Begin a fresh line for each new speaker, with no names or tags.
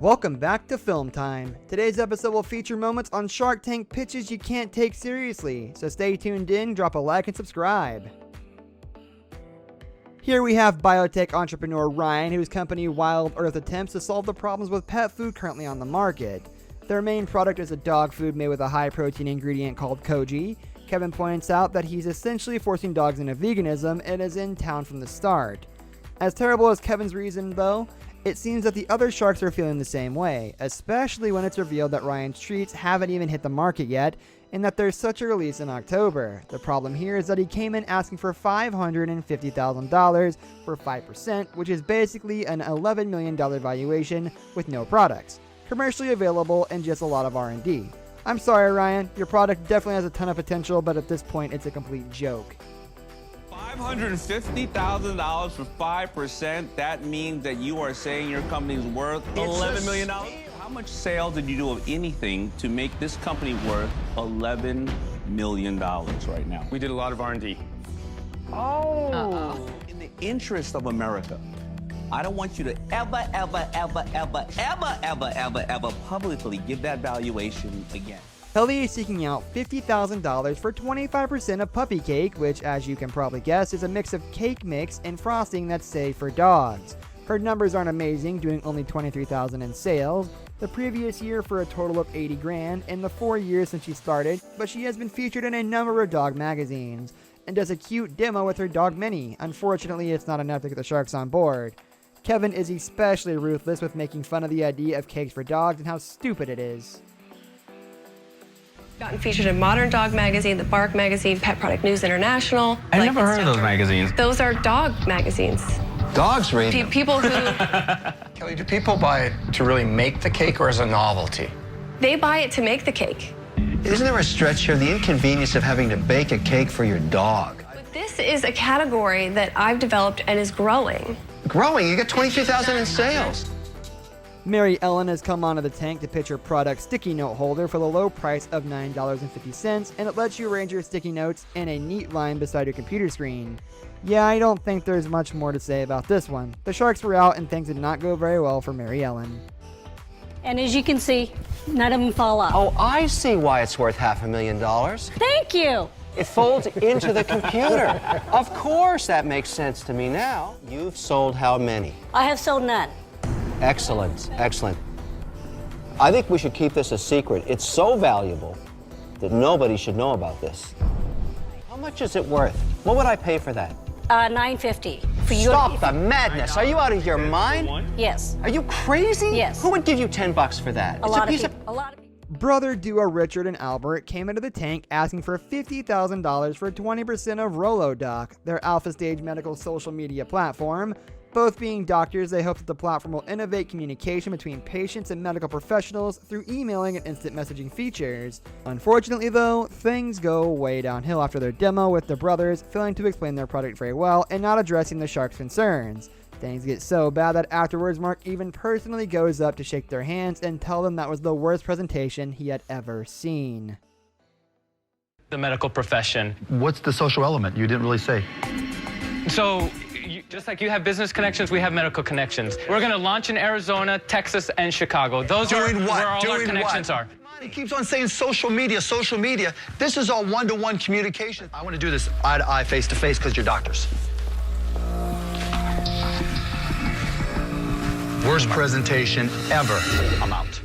Welcome back to Film Time. Today's episode will feature moments on Shark Tank pitches you can't take seriously, so stay tuned in, drop a like, and subscribe. Here we have biotech entrepreneur Ryan, whose company Wild Earth attempts to solve the problems with pet food currently on the market. Their main product is a dog food made with a high-protein ingredient called koji. Kevin points out that he's essentially forcing dogs into veganism and is in town from the start. As terrible as Kevin's reason, though, it seems that the other sharks are feeling the same way, especially when it's revealed that Ryan's treats haven't even hit the market yet, and that there's such a release in October. The problem here is that he came in asking for $550,000 for 5%, which is basically an $11 million valuation with no products, commercially available, and just a lot of R&D. I'm sorry, Ryan, your product definitely has a ton of potential, but at this point, it's a complete joke.
$550,000 for 5%, that means that you are saying your company's worth $11 million? How much sales did you do of anything to make this company worth $11 million right now?
We did a lot of R&D.
Oh. In the interest of America, I don't want you to ever publicly give that valuation again.
Helly is seeking out $50,000 for 25% of puppy cake, which, as you can probably guess, is a mix of cake mix and frosting that's safe for dogs. Her numbers aren't amazing, doing only $23,000 in sales, the previous year for a total of $80,000 in the 4 years since she started, but she has been featured in a number of dog magazines, and does a cute demo with her dog Minnie. Unfortunately, it's not enough to get the sharks on board. Kevin is especially ruthless with making fun of the idea of cakes for dogs and how stupid it is.
Gotten featured in Modern Dog Magazine, The Bark Magazine, Pet Product News International.
I've never heard of those magazines.
Those are dog magazines.
Dogs read them.
People who...
Kelly, do people buy it to really make the cake or as a novelty?
They buy it to make the cake.
Isn't there a stretch here? The inconvenience of having to bake a cake for your dog.
But this is a category that I've developed and is growing.
Growing? You got 22,000 in sales.
Mary Ellen has come onto the tank to pitch her product sticky note holder for the low price of $9.50, and it lets you arrange your sticky notes in a neat line beside your computer screen. Yeah, I don't think there's much more to say about this one. The sharks were out and things did not go very well for Mary Ellen.
And as you can see, none of them fall off.
Oh, I see why it's worth $500,000.
Thank you.
It folds into the computer. Of course, that makes sense to me now. You've sold how many?
I have sold none.
Excellent, excellent. I think we should keep this a secret. It's so valuable that nobody should know about this. How much is it worth? What would I pay for that?
$9.50 for you.
Stop the madness. Are you out of your mind?
Yes.
Are you crazy?
Yes.
Who would give you $10 for that?
A lot of people.
Brother duo Richard and Albert came into the tank asking for $50,000 for 20% of Rolodoc, their alpha stage medical social media platform. Both being doctors, they hope that the platform will innovate communication between patients and medical professionals through emailing and instant messaging features. Unfortunately though, things go way downhill after their demo, with the brothers failing to explain their product very well and not addressing the sharks' concerns. Things get so bad that afterwards Mark even personally goes up to shake their hands and tell them that was the worst presentation he had ever seen.
The medical profession.
What's the social element? You didn't really say.
So, just like you have business connections, we have medical connections. We're going to launch in Arizona, Texas, and Chicago. Those are where all our connections are.
He keeps on saying social media, social media. This is all one-to-one communication. I want to do this eye-to-eye, face-to-face, because you're doctors. Worst presentation ever. I'm out.